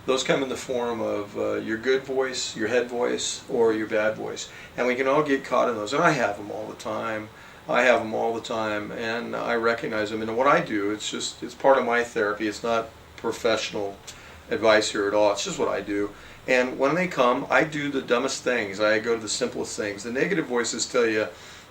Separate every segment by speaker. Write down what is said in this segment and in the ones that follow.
Speaker 1: those come in the form of your good voice, your head voice, or your bad voice. And we can all get caught in those. And I have them all the time. And I recognize them. And what I do, it's part of my therapy. It's not professional advice here at all. It's just what I do. And when they come, I do the dumbest things. I go to the simplest things. The negative voices tell you,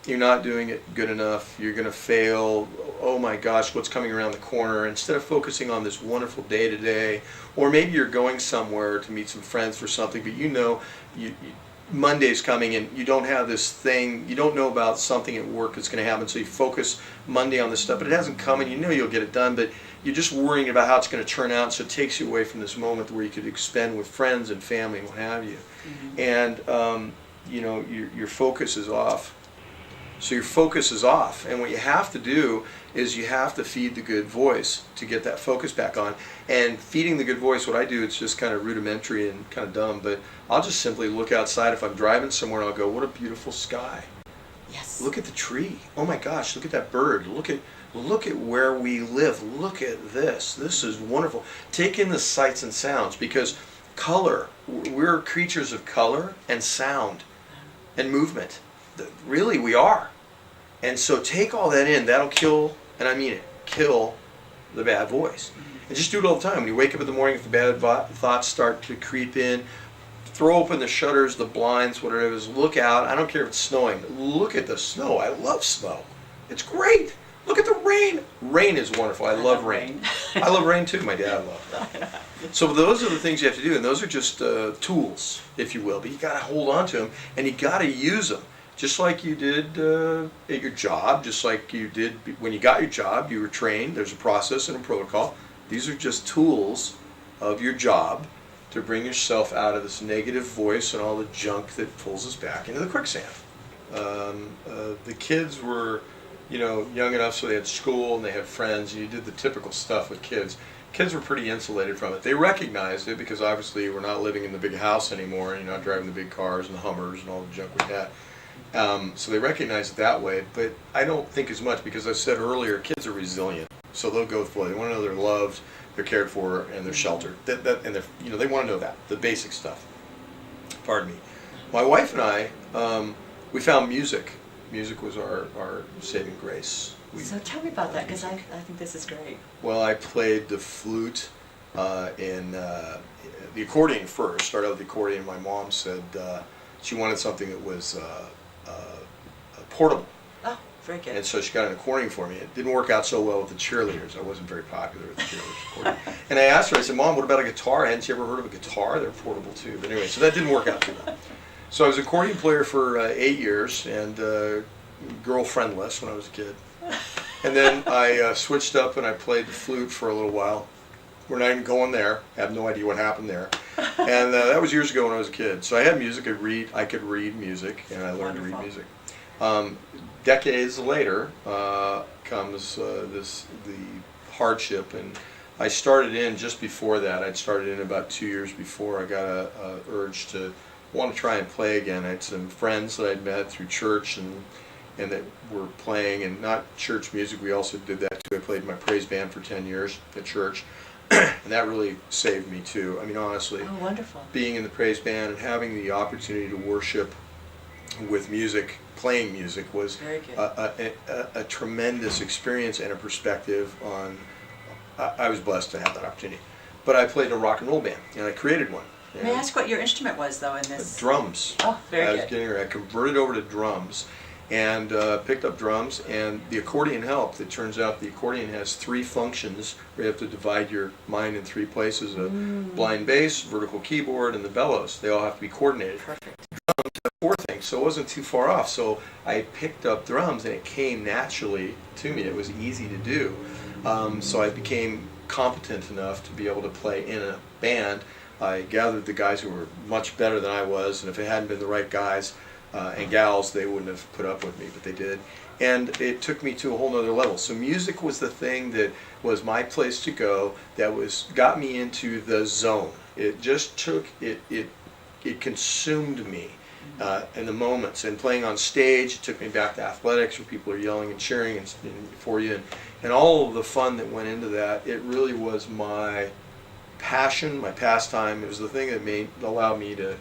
Speaker 1: you're not doing it good enough, you're going to fail, oh my gosh, what's coming around the corner, instead of focusing on this wonderful day to day, or maybe you're going somewhere to meet some friends for something, but Monday's coming and you don't have this thing, you don't know about something at work that's going to happen, so you focus Monday on this stuff, but it hasn't come and you know you'll get it done, but you're just worrying about how it's going to turn out, so it takes you away from this moment where you could expend with friends and family and what have you. And your focus is off. So your focus is off, and what you have to do is you have to feed the good voice to get that focus back on. And feeding the good voice, what I do, it's just kind of rudimentary and kind of dumb, but I'll just simply look outside. If I'm driving somewhere, and I'll go, what a beautiful sky.
Speaker 2: Yes.
Speaker 1: Look at the tree. Oh my gosh, look at that bird. Look at where we live. Look at this. This is wonderful. Take in the sights and sounds, because color, we're creatures of color and sound and movement. Really, we are. And so take all that in. That'll kill, and I mean it, kill the bad voice. And just do it all the time. When you wake up in the morning, if the bad thoughts start to creep in, throw open the shutters, the blinds, whatever it is, look out. I don't care if it's snowing. Look at the snow. I love snow. It's great. Look at the rain. Rain is wonderful. I love rain. I love rain too. My dad loved it. So those are the things you have to do, and those are just tools, if you will. But you got to hold on to them, and you got to use them. Just like you did at your job, just like you did when you got your job, you were trained. There's a process and a protocol. These are just tools of your job to bring yourself out of this negative voice and all the junk that pulls us back into the quicksand. The kids were, young enough so they had school and they had friends, and you did the typical stuff with kids. Kids were pretty insulated from it. They recognized it because obviously we're not living in the big house anymore, and you're not driving the big cars and the Hummers and all the junk we had. So they recognize it that way, but I don't think as much, because I said earlier, kids are resilient, so they'll go for it. They want to know they're loved, they're cared for, and they're sheltered. And they want to know that, the basic stuff. Pardon me. My wife and I, we found music. Music was our saving grace.
Speaker 2: So tell me about that, because I think this is great.
Speaker 1: Well, I played the flute in the accordion first. Started out with the accordion. My mom said she wanted something that was portable.
Speaker 2: Oh, very good.
Speaker 1: And so she got an accordion for me. It didn't work out so well with the cheerleaders. I wasn't very popular with the cheerleaders. And I asked her, I said, Mom, what about a guitar? Hadn't you ever heard of a guitar? They're portable too. But anyway, so that didn't work out too well. So I was an accordion player for 8 years, and girlfriendless when I was a kid. And then I switched up and I played the flute for a little while. We're not even going there. I have no idea what happened there. And that was years ago when I was a kid. So I had music. I could read music, and I learned to read music. Decades later comes the hardship, and I started in just before that. I'd started in about 2 years before. I got a urge to want to try and play again. I had some friends that I'd met through church and that were playing, and not church music. We also did that too. I played in my praise band for 10 years at church. And that really saved me too. I mean, honestly,
Speaker 2: oh, wonderful.
Speaker 1: Being in the praise band and having the opportunity to worship with music, playing music, was a tremendous experience and a perspective on. I was blessed to have that opportunity. But I played in a rock and roll band, and I created one.
Speaker 2: May I ask what your instrument was, though, in this?
Speaker 1: Drums.
Speaker 2: Oh, very good.
Speaker 1: I converted over to drums, and picked up drums, and the accordion helped. It turns out the accordion has 3 functions where you have to divide your mind in 3 places: a blind bass, vertical keyboard, and the bellows. They all have to be coordinated.
Speaker 2: Perfect.
Speaker 1: Drums have 4 things, so it wasn't too far off. So I picked up drums, and it came naturally to me. It was easy to do. So I became competent enough to be able to play in a band. I gathered the guys who were much better than I was, and if it hadn't been the right guys and gals, they wouldn't have put up with me, but they did. And it took me to a whole nother level. So music was the thing that was my place to go, that got me into the zone. It just took, it consumed me in the moments. And playing on stage, it took me back to athletics where people are yelling and cheering and for you. And all of the fun that went into that, it really was my passion, my pastime. It was the thing that allowed me to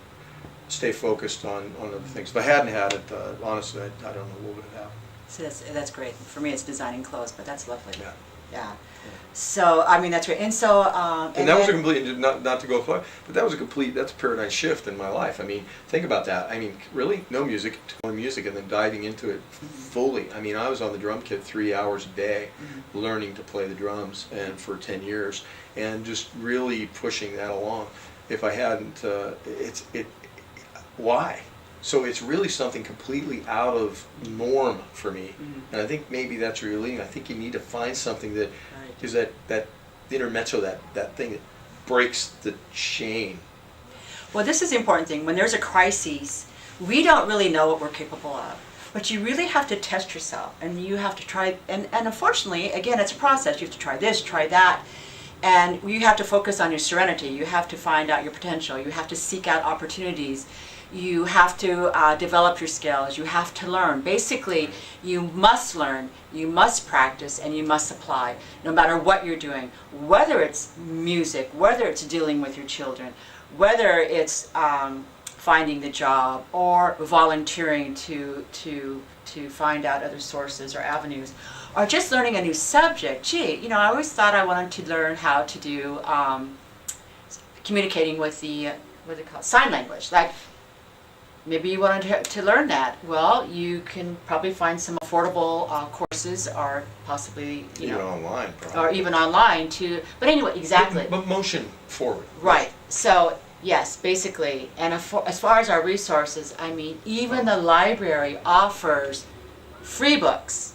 Speaker 1: stay focused on other things. If I hadn't had it, honestly, I don't know what would have happened.
Speaker 2: So that's great. For me, it's designing clothes, but that's lovely.
Speaker 1: Yeah.
Speaker 2: Yeah. So, I mean, that's great. And so,
Speaker 1: and that was a complete, not to go far, but that was that's a paradigm shift in my life. I mean, think about that. I mean, really, no music, to music, and then diving into it fully. I mean, I was on the drum kit 3 hours a day, learning to play the drums, and for 10 years, and just really pushing that along. If I hadn't, why? So it's really something completely out of norm for me, and I think maybe that's where you're leading. I think you need to find something that is that intermezzo, that thing that breaks the chain.
Speaker 2: Well, this is the important thing. When there's a crisis, we don't really know what we're capable of. But you really have to test yourself, and you have to try, and unfortunately, again, it's a process. You have to try this, try that, and you have to focus on your serenity. You have to find out your potential. You have to seek out opportunities. You have to develop your skills. You have to learn. Basically, you must learn, you must practice, and you must apply, no matter what you're doing. Whether it's music, whether it's dealing with your children, whether it's finding the job or volunteering to find out other sources or avenues, or just learning a new subject. Gee, you know, I always thought I wanted to learn how to do communicating with the, what do they call it, sign language. Like, maybe you wanted to learn that. Well, you can probably find some affordable courses, or possibly,
Speaker 1: even online, probably.
Speaker 2: or even online too. But anyway, exactly.
Speaker 1: But motion forward.
Speaker 2: Right. So yes, basically, and as far as our resources, I mean, even the library offers free books,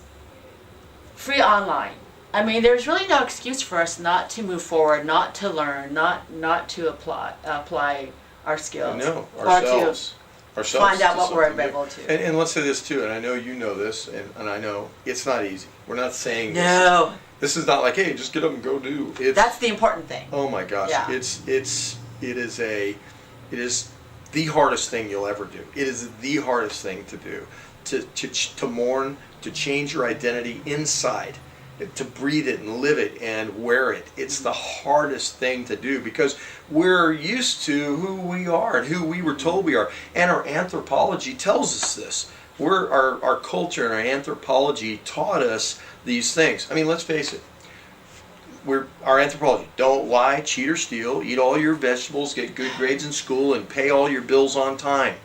Speaker 2: free online. I mean, there's really no excuse for us not to move forward, not to learn, not to apply our skills.
Speaker 1: No,
Speaker 2: ourselves find out what we're able to.
Speaker 1: And let's say this too, and I know you know this, and I know it's not easy. We're not saying
Speaker 2: no.
Speaker 1: This is not like, hey, just get up and go do.
Speaker 2: That's the important thing.
Speaker 1: Oh my gosh,
Speaker 2: yeah.
Speaker 1: It is the hardest thing you'll ever do. It is the hardest thing to do. To mourn, to change your identity inside, to breathe it and live it and wear it. It's the hardest thing to do because we're used to who we are and who we were told we are. And our anthropology tells us this. Our culture and our anthropology taught us these things. I mean, let's face it. Our anthropology, don't lie, cheat or steal, eat all your vegetables, get good grades in school, and pay all your bills on time.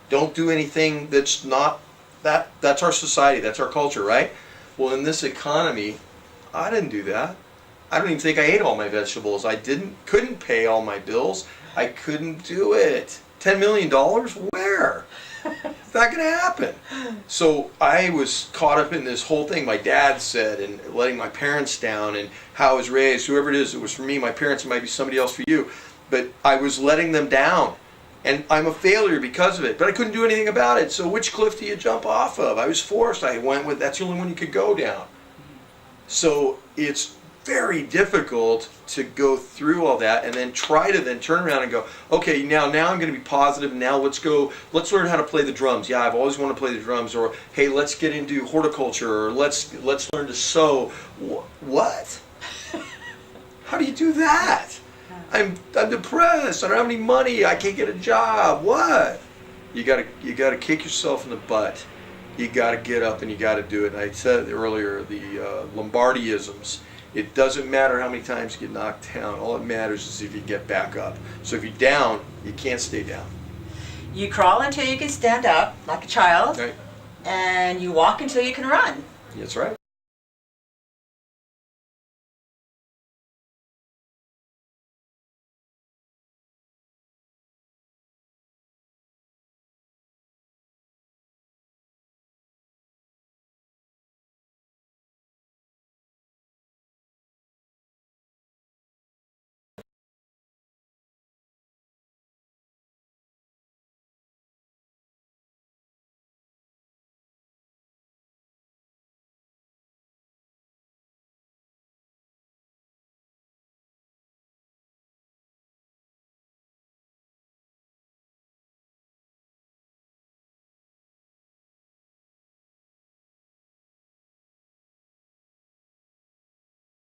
Speaker 1: Don't do anything that's not that. That's our society, that's our culture, right? Well, in this economy, I didn't do that. I don't even think I ate all my vegetables. Couldn't pay all my bills. I couldn't do it. $10 million? Where? It's not going to happen. So I was caught up in this whole thing my dad said and letting my parents down and how I was raised. Whoever it is, it was for me, my parents, it might be somebody else for you. But I was letting them down. And I'm a failure because of it. But I couldn't do anything about it. So which cliff do you jump off of? I was forced. I went with, that's the only one you could go down. So it's very difficult to go through all that and then try to then turn around and go, okay, now I'm going to be positive. Now let's learn how to play the drums. Yeah, I've always wanted to play the drums. Or hey, let's get into horticulture. Or let's learn to sew. What? How do you do that? I'm depressed. I don't have any money. I can't get a job. What? You gotta kick yourself in the butt. You gotta get up and you gotta do it. And I said earlier, the Lombardiisms. It doesn't matter how many times you get knocked down. All that matters is if you get back up. So if you're down, you can't stay down.
Speaker 2: You crawl until you can stand up, like a child,
Speaker 1: Right.
Speaker 2: and you walk until you can run.
Speaker 1: That's right.